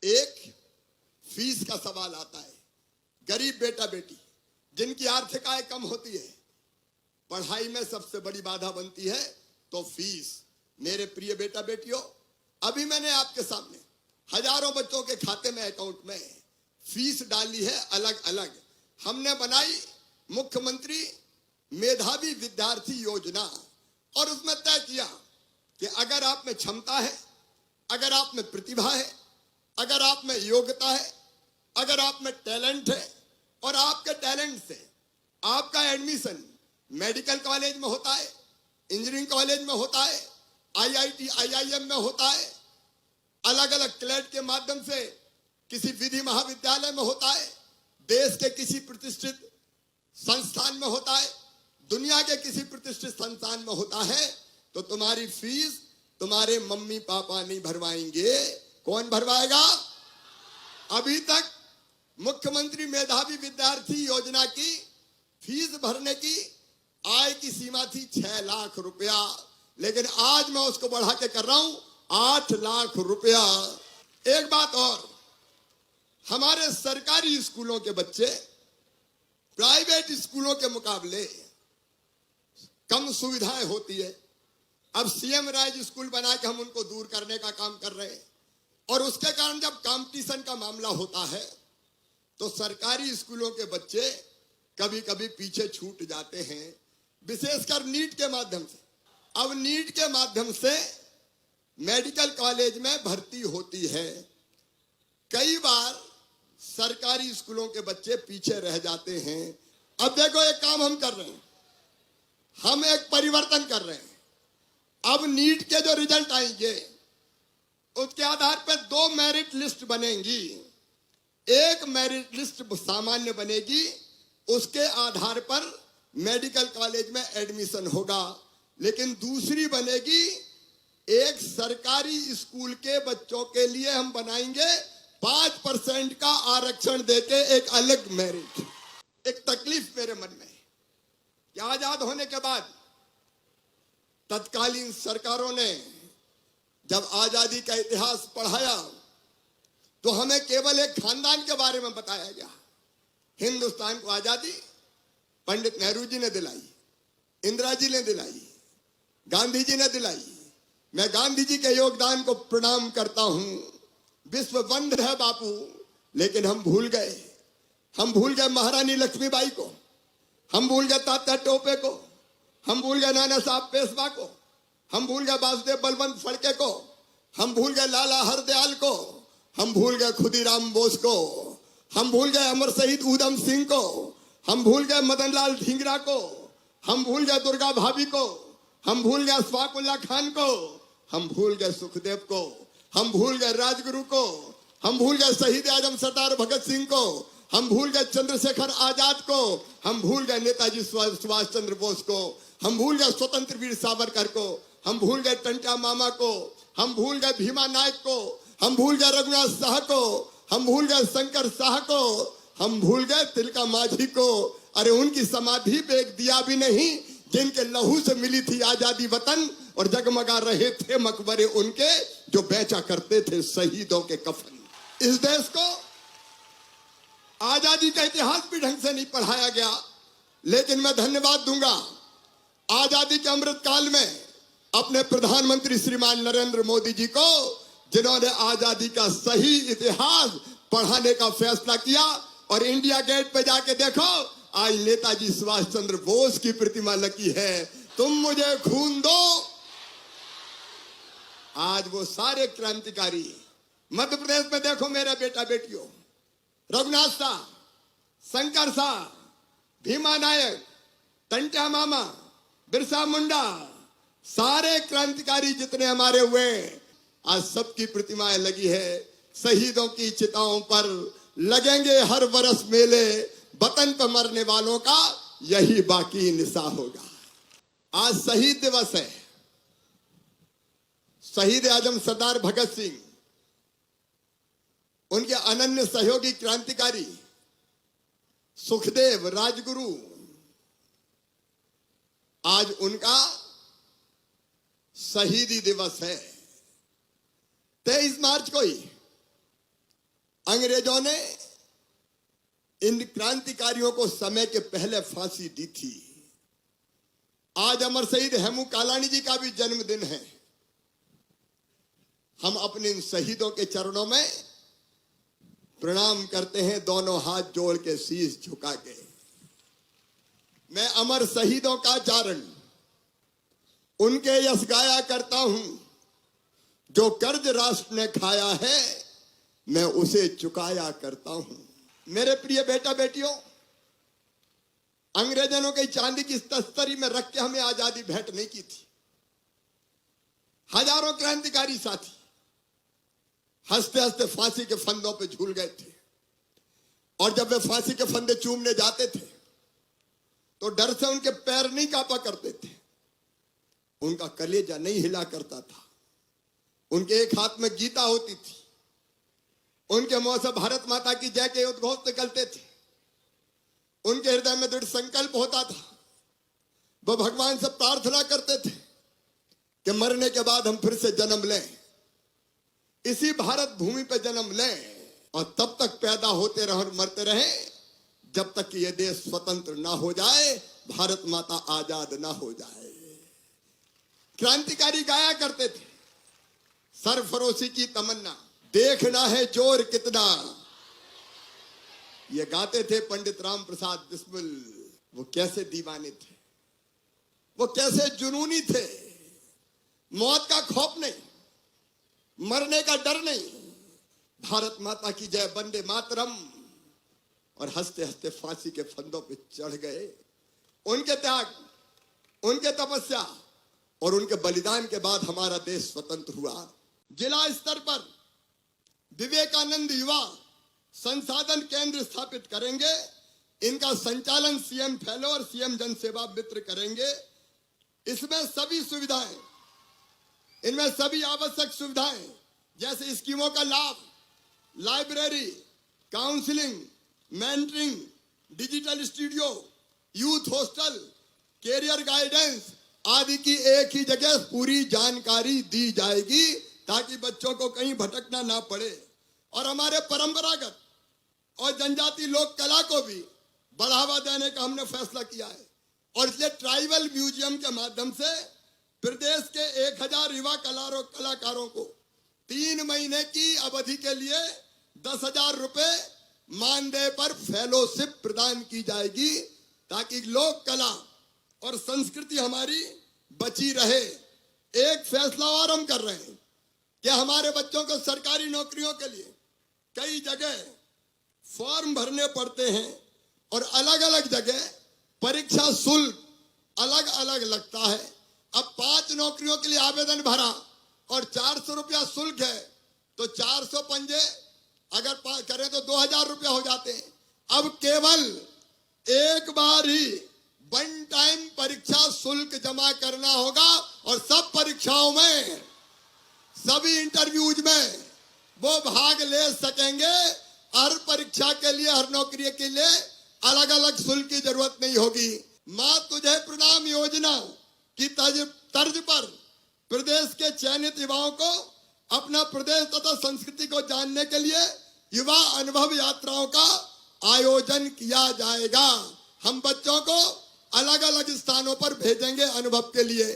एक फीस का सवाल आता है। गरीब बेटा बेटी जिनकी आर्थिक आय कम होती है, पढ़ाई में सबसे बड़ी बाधा बनती है तो फीस। मेरे प्रिय बेटा बेटियों, अभी मैंने आपके सामने हजारों बच्चों के खाते में, अकाउंट में फीस डाली है अलग अलग। हमने बनाई मुख्यमंत्री मेधावी विद्यार्थी योजना और उसमें तय किया कि अगर आप में क्षमता है, अगर आप में प्रतिभा है, अगर आप में योग्यता है, अगर आप में टैलेंट है और आपके टैलेंट से आपका एडमिशन मेडिकल कॉलेज में होता है, इंजीनियरिंग कॉलेज में होता है, आईआईटी आईआईएम में होता है, अलग अलग क्लेट के माध्यम से किसी विधि महाविद्यालय में होता है, देश के किसी प्रतिष्ठित संस्थान में होता है, दुनिया के किसी प्रतिष्ठित संस्थान में होता है, तो तुम्हारी फीस तुम्हारे मम्मी पापा नहीं भरवाएंगे। कौन भरवाएगा? अभी तक मुख्यमंत्री मेधावी विद्यार्थी योजना की फीस भरने की आय की सीमा थी 6 लाख रुपया, लेकिन आज मैं उसको बढ़ा के कर रहा हूं 8 लाख रुपया। एक बात और, हमारे सरकारी स्कूलों के बच्चे प्राइवेट स्कूलों के मुकाबले कम सुविधाएं होती है। अब सीएम राज स्कूल बना के हम उनको दूर करने का काम कर रहे हैं और उसके कारण जब कंपटीशन का मामला होता है तो सरकारी स्कूलों के बच्चे कभी कभी पीछे छूट जाते हैं, विशेषकर नीट के माध्यम से। अब नीट के माध्यम से मेडिकल कॉलेज में भर्ती होती है। कई बार सरकारी स्कूलों के बच्चे पीछे रह जाते हैं। अब देखो, एक काम हम कर रहे हैं, हम एक परिवर्तन कर रहे हैं। अब नीट के जो रिजल्ट आएंगे उसके आधार पर 2 मेरिट लिस्ट बनेंगी। एक मेरिट लिस्ट सामान्य बनेगी, उसके आधार पर मेडिकल कॉलेज में एडमिशन होगा, लेकिन दूसरी बनेगी एक सरकारी स्कूल के बच्चों के लिए हम बनाएंगे 5% का आरक्षण देके एक अलग मेरिट। एक तकलीफ मेरे मन में कि आजाद होने के बाद तत्कालीन सरकारों ने जब आजादी का इतिहास पढ़ाया तो हमें केवल एक खानदान के बारे में बताया गया। हिंदुस्तान को आजादी पंडित नेहरू जी ने दिलाई, इंदिरा जी ने दिलाई, गांधी जी ने दिलाई। मैं गांधी जी के योगदान को प्रणाम करता हूं। विश्व बंद है बापू, लेकिन हम भूल गए। हम भूल गए महारानी लक्ष्मीबाई को, हम भूल गए तात्या टोपे को, हम भूल गए नाना साहब पेशवा को, हम भूल गए वासुदेव बलवंत फड़के को, हम भूल गए लाला हरदयाल को, हम भूल गए खुदीराम बोस को, हम भूल गए अमर शहीद उधम सिंह को, हम भूल गए मदन लाल ढींगरा को, हम भूल गए दुर्गा भाभी को, हम भूल गए अशफाकुल्ला खान को, हम भूल गए सुखदेव को, हम भूल गए राजगुरु को, हम भूल गए शहीद आजम सरदार भगत सिंह को, हम भूल गए चंद्रशेखर आजाद को, हम भूल गए नेताजी सुभाष चंद्र बोस को, हम भूल गए स्वतंत्र वीर सावरकर को, हम भूल गए टंटा मामा को, हम भूल गए भीमा नायक को, हम भूल गए रघुनाथ शाह को, हम भूल गए शंकर शाह को, हम भूल गए तिलका माझी को। अरे उनकी समाधि पे एक दिया भी नहीं, जिनके लहू से मिली थी आजादी वतन और जगमगा रहे थे मकबरे उनके, जो बेचा करते थे शहीदों के कफन। इस देश को आजादी का इतिहास भी ढंग से नहीं पढ़ाया गया, लेकिन मैं धन्यवाद दूंगा आजादी के अमृत काल में अपने प्रधानमंत्री श्रीमान नरेंद्र मोदी जी को, जिन्होंने आजादी का सही इतिहास पढ़ाने का फैसला किया। और इंडिया गेट पे जाके देखो, आज नेताजी सुभाष चंद्र बोस की प्रतिमा लगी है। तुम मुझे खून दो। आज वो सारे क्रांतिकारी, मध्य प्रदेश में देखो मेरे बेटा बेटियों, रघुनाथ शाह, शंकर शाह, भीमा नायक, टंटा मामा, बिरसा मुंडा, सारे क्रांतिकारी जितने हमारे हुए, आज सबकी प्रतिमाएं लगी है। शहीदों की चिताओं पर लगेंगे हर वर्ष मेले, वतन पर मरने वालों का यही बाकी निशा होगा। आज शहीद दिवस है। शहीद आजम सरदार भगत सिंह, उनके अनन्य सहयोगी क्रांतिकारी सुखदेव, राजगुरु, आज उनका शहीदी दिवस है। 23 मार्च को ही अंग्रेजों ने इन क्रांतिकारियों को समय के पहले फांसी दी थी। आज अमर शहीद हेमू कालानी जी का भी जन्मदिन है। हम अपने इन शहीदों के चरणों में प्रणाम करते हैं, दोनों हाथ जोड़ के शीश झुका के। मैं अमर शहीदों का चारण उनके यश गाया करता हूं, जो कर्ज राष्ट्र ने खाया है मैं उसे चुकाया करता हूं। मेरे प्रिय बेटा बेटियों, अंग्रेजों ने कई चांदी की तस्तरी में रख के हमें आजादी भेंट नहीं की थी। हजारों क्रांतिकारी साथी हंसते हंसते फांसी के फंदों पे झूल गए थे, और जब वे फांसी के फंदे चूमने जाते थे तो डर से उनके पैर नहीं कांपा करते थे, उनका कलेजा नहीं हिला करता था। उनके एक हाथ में गीता होती थी, उनके मुंह से भारत माता की जय के उद्घोष निकलते थे, उनके हृदय में दृढ़ संकल्प होता था। वो भगवान से प्रार्थना करते थे कि मरने के बाद हम फिर से जन्म लें, इसी भारत भूमि पे जन्म लें, और तब तक पैदा होते रहे और मरते रहे जब तक कि यह देश स्वतंत्र ना हो जाए, भारत माता आजाद ना हो जाए। क्रांतिकारी गाया करते थे, सरफरोशी की तमन्ना, देखना है जोर कितना, ये गाते थे पंडित राम प्रसाद बिस्मिल। वो कैसे दीवाने थे, वो कैसे जुनूनी थे। मौत का खौफ नहीं, मरने का डर नहीं, भारत माता की जय, वंदे मातरम, और हंसते हंसते फांसी के फंदों पे चढ़ गए। उनके त्याग, उनके तपस्या और उनके बलिदान के बाद हमारा देश स्वतंत्र हुआ। जिला स्तर पर विवेकानंद युवा संसाधन केंद्र स्थापित करेंगे। इनका संचालन सीएम फेलो और सीएम जन सेवा मित्र करेंगे। इसमें सभी सुविधाएं, इनमें सभी आवश्यक सुविधाएं जैसे स्कीमों का लाभ, library, counselling, mentoring, digital studio, youth hostel, career guidance आदि की एक ही जगह पूरी जानकारी दी जाएगी, ताकि बच्चों को कहीं भटकना ना पड़े। और हमारे परंपरागत और जनजाति लोक कला को भी बढ़ावा देने का हमने फैसला किया है, और इसलिए ट्राइबल म्यूजियम के माध्यम से प्रदेश के 1000 युवा कलाकारों को 3 महीने की अवधि के लिए 10,000 रुपए मानदेय पर फेलोशिप प्रदान की जाएगी, ताकि लोक कला और संस्कृति हमारी बची रहे। एक फैसला और हम कर रहे हैं कि हमारे बच्चों को सरकारी नौकरियों के लिए कई जगह फॉर्म भरने पड़ते हैं, और अलग अलग जगह परीक्षा शुल्क अलग अलग लगता है। अब 5 नौकरियों के लिए आवेदन भरा और 400 रुपया शुल्क है, तो 400 पंजे अगर करें तो 2000 रुपया हो जाते हैं। अब केवल एक बार ही वन टाइम परीक्षा शुल्क जमा करना होगा, और सब परीक्षाओं में, सभी इंटरव्यूज में वो भाग ले सकेंगे। हर परीक्षा के लिए, हर नौकरी के लिए अलग अलग शुल्क की जरूरत नहीं होगी। मां तुझे प्रणाम योजना की तर्ज पर प्रदेश के चयनित युवाओं को अपना प्रदेश तथा संस्कृति को जानने के लिए युवा अनुभव यात्राओं का आयोजन किया जाएगा। हम बच्चों को अलग अलग स्थानों पर भेजेंगे अनुभव के लिए।